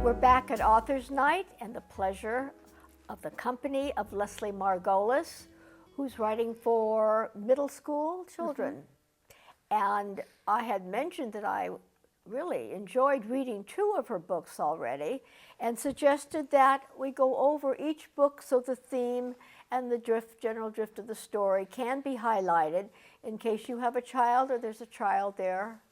We're back at Author's Night and the pleasure of the company of Leslie Margolis, who's writing for middle school children. And I had mentioned that I really enjoyed reading 2 of her books already and suggested that we go over each book so the theme and the general drift of the story can be highlighted in case you have a child or there's a child there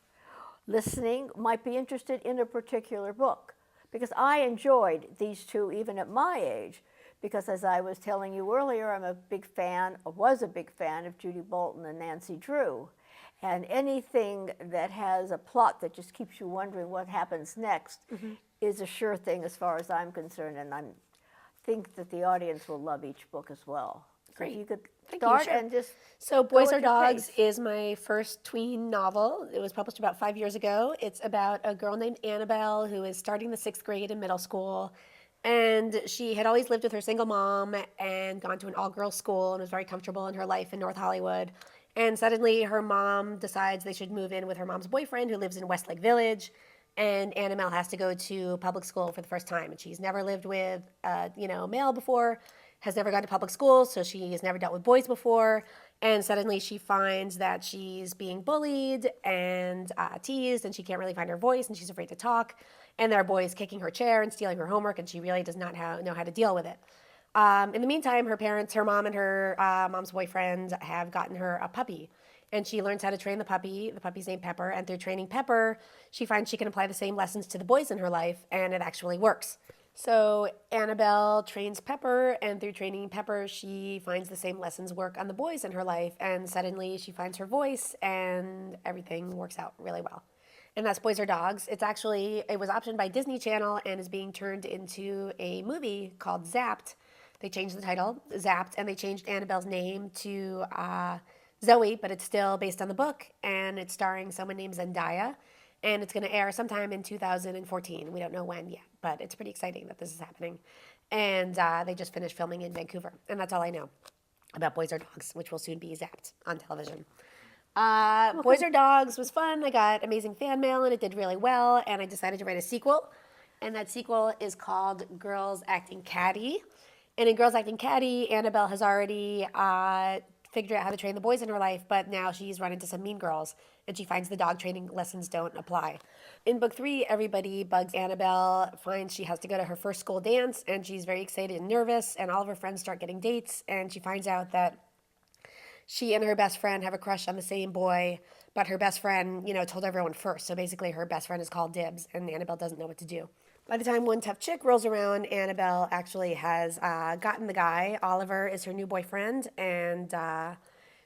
listening might be interested in a particular book. Because I enjoyed these 2 even at my age, because as I was telling you earlier, I'm a big fan, or was a big fan of Judy Bolton and Nancy Drew. And anything that has a plot that just keeps you wondering what happens next is a sure thing as far as I'm concerned, and I think that the audience will love each book as well. Great. So if you could Thank start you, sure. and just So Boys go Are at your Dogs pace. is my first tween novel. It was published about 5 years ago. It's about a girl named Annabelle who is starting the 6th grade in middle school. And she had always lived with her single mom and gone to an all-girls school and was very comfortable in her life in North Hollywood. And suddenly her mom decides they should move in with her mom's boyfriend who lives in Westlake Village. And Annabelle has to go to public school for the first time. And she's never lived with male before, has never gone to public school, so she has never dealt with boys before. And suddenly she finds that she's being bullied and teased, and she can't really find her voice, and she's afraid to talk. And there are boys kicking her chair and stealing her homework, and she really does not know how to deal with it. In the meantime, her mom and her mom's boyfriend have gotten her a puppy. And she learns how to train the puppy. The puppy's named Pepper. And through training Pepper, she finds she can apply the same lessons to the boys in her life, and it actually works. So Annabelle trains Pepper, and through training Pepper, she finds the same lessons work on the boys in her life, and suddenly she finds her voice, and everything works out really well. And that's Boys Are Dogs. It was optioned by Disney Channel and is being turned into a movie called Zapped. They changed the title, Zapped, and they changed Annabelle's name to Zoe, but it's still based on the book, and it's starring someone named Zendaya. And it's going to air sometime in 2014. We don't know when yet, but it's pretty exciting that this is happening. And they just finished filming in Vancouver. And that's all I know about Boys Are Dogs, which will soon be zapped on television. Boys Are Dogs was fun. I got amazing fan mail, and it did really well. And I decided to write a sequel. And that sequel is called Girls Acting Catty. And in Girls Acting Catty, Annabelle has already figured out how to train the boys in her life, but now she's run into some mean girls, and she finds the dog training lessons don't apply. In book 3, everybody bugs Annabelle, finds she has to go to her first school dance, and she's very excited and nervous, and all of her friends start getting dates, and she finds out that she and her best friend have a crush on the same boy, but her best friend, told everyone first. So basically her best friend is called dibs, and Annabelle doesn't know what to do. By the time One Tough Chick rolls around, Annabelle actually has gotten the guy. Oliver is her new boyfriend, and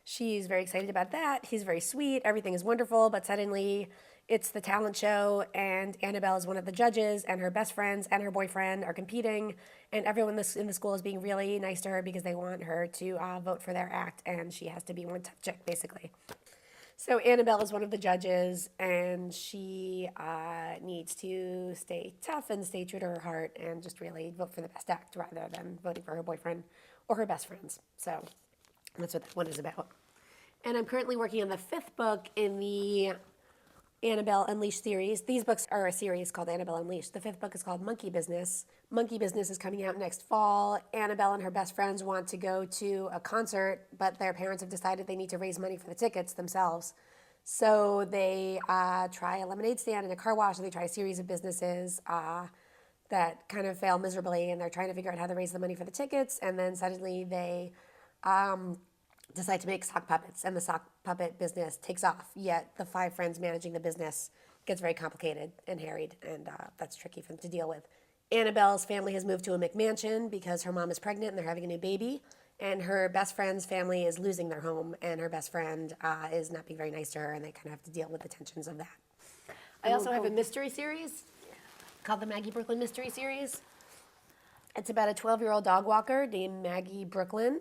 she's very excited about that. He's very sweet. Everything is wonderful, but suddenly it's the talent show, and Annabelle is one of the judges, and her best friends and her boyfriend are competing, and everyone in the school is being really nice to her because they want her to vote for their act, and she has to be one tough chick, basically. So Annabelle is one of the judges, and she needs to stay tough and stay true to her heart and just really vote for the best act rather than voting for her boyfriend or her best friends. So that's what that one is about. And I'm currently working on the 5th book in the Annabelle Unleashed series. These books are a series called Annabelle Unleashed. The 5th book is called Monkey Business. Monkey Business is coming out next fall. Annabelle and her best friends want to go to a concert, but their parents have decided they need to raise money for the tickets themselves. So they try a lemonade stand and a car wash, and they try a series of businesses that kind of fail miserably, and they're trying to figure out how to raise the money for the tickets, and then suddenly they decide to make sock puppets, and the sock puppet business takes off, yet the 5 friends managing the business gets very complicated and harried, and that's tricky for them to deal with. Annabelle's family has moved to a McMansion because her mom is pregnant and they're having a new baby, and her best friend's family is losing their home, and her best friend is not being very nice to her, and they kind of have to deal with the tensions of that. I also have a mystery series called the Maggie Brooklyn Mystery Series. It's about a 12-year-old dog walker named Maggie Brooklyn.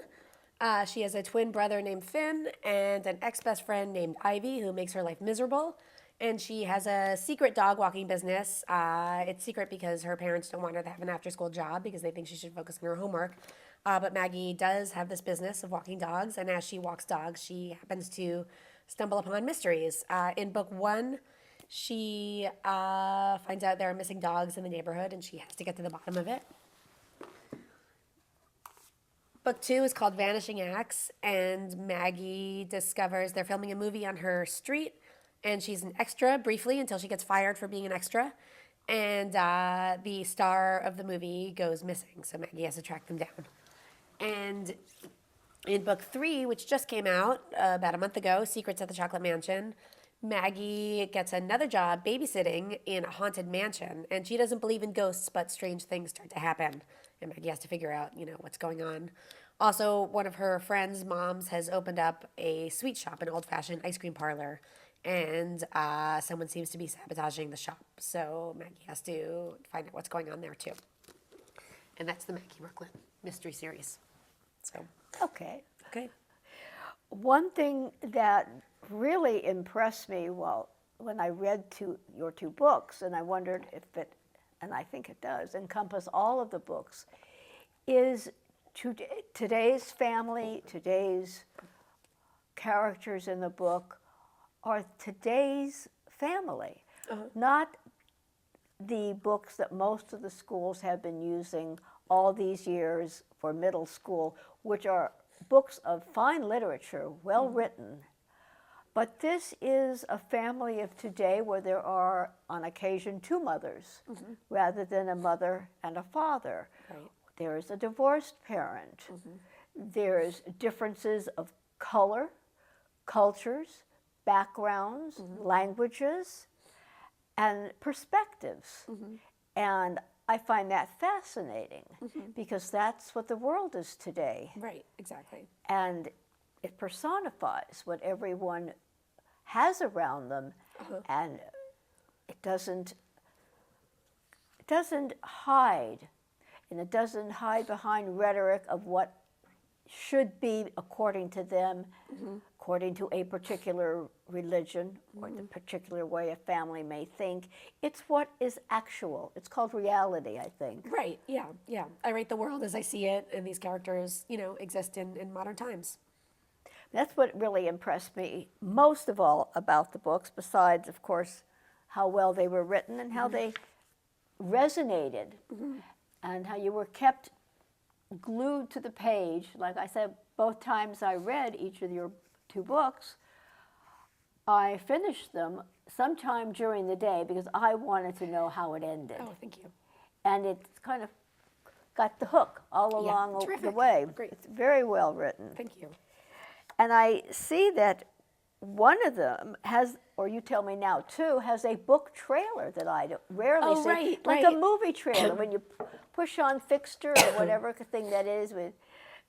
She has a twin brother named Finn and an ex-best friend named Ivy who makes her life miserable. And she has a secret dog walking business. It's secret because her parents don't want her to have an after-school job because they think she should focus on her homework. But Maggie does have this business of walking dogs, and as she walks dogs, she happens to stumble upon mysteries. In book 1, She finds out there are missing dogs in the neighborhood, and she has to get to the bottom of it. Book 2 is called Vanishing Acts, and Maggie discovers they're filming a movie on her street, and she's an extra briefly until she gets fired for being an extra. And the star of the movie goes missing, so Maggie has to track them down. And in book 3, which just came out about a month ago, Secrets at the Chocolate Mansion, Maggie gets another job babysitting in a haunted mansion, and she doesn't believe in ghosts, but strange things start to happen, and Maggie has to figure out, what's going on. Also, one of her friends' moms has opened up a sweet shop, an old-fashioned ice cream parlor, and someone seems to be sabotaging the shop, so Maggie has to find out what's going on there, too. And that's the Maggie Brooklyn mystery series. So, Okay. okay. One thing that really impressed me, when I read your 2 books, and I wondered if it, and I think it does, encompass all of the books, is today's family, today's characters in the book are today's family, not the books that most of the schools have been using all these years for middle school, which are books of fine literature, well written. But this is a family of today where there are, on occasion, 2 mothers, rather than a mother and a father. Right. There is a divorced parent. There's differences of color, cultures, backgrounds, languages, and perspectives. And I find that fascinating because that's what the world is today. Right, exactly. And it personifies what everyone has around them, and it doesn't hide, and it doesn't hide behind rhetoric of what should be according to them, according to a particular religion or the particular way a family may think. It's what is actual. It's called reality, I think. Right, yeah. I write the world as I see it, and these characters, exist in modern times. That's what really impressed me most of all about the books, besides, of course, how well they were written and how they resonated and how you were kept glued to the page. Like I said, both times I read each of your 2 books, I finished them sometime during the day because I wanted to know how it ended. Oh, thank you. And it's kind of got the hook all along the terrific. way. Great. It's very well written. Thank you. And I see that one of them has, or you tell me now too, has a book trailer that I rarely see. Right, like right. a movie trailer when you push on Fixter or whatever thing that is, where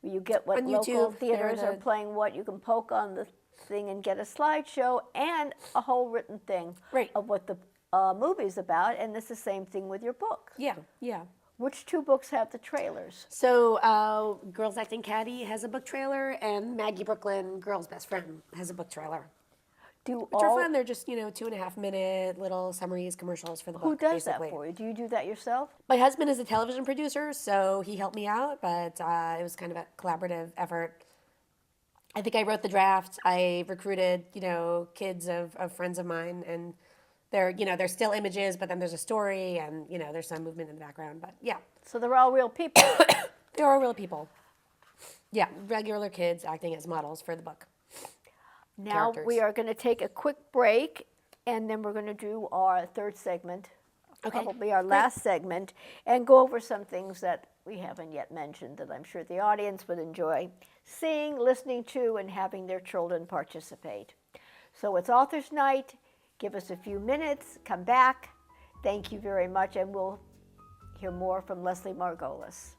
you get what On local YouTube, theaters they're are playing what. You can poke on the thing and get a slideshow and a whole written thing of what the movie's about. And it's the same thing with your book. Yeah. Which 2 books have the trailers? So, Girls Acting Catty has a book trailer, and Maggie Brooklyn, Girl's Best Friend, has a book trailer. Which are fun. They're just, 2.5-minute little summaries, commercials for the book. Who does basically. that for you? Do you do that yourself? My husband is a television producer, so he helped me out, but it was kind of a collaborative effort. I think I wrote the draft. I recruited, kids of friends of mine, and they're still images, but then there's a story, and there's some movement in the background. But yeah, So they're all real people. there are real people. Yeah, regular kids acting as models for the book. Now we are going to take a quick break, and then we're going to do our 3rd segment, probably our last segment, and go over some things that we haven't yet mentioned that I'm sure the audience would enjoy seeing, listening to, and having their children participate. So it's Author's Night. Give us a few minutes, come back. Thank you very much, and we'll hear more from Leslie Margolis.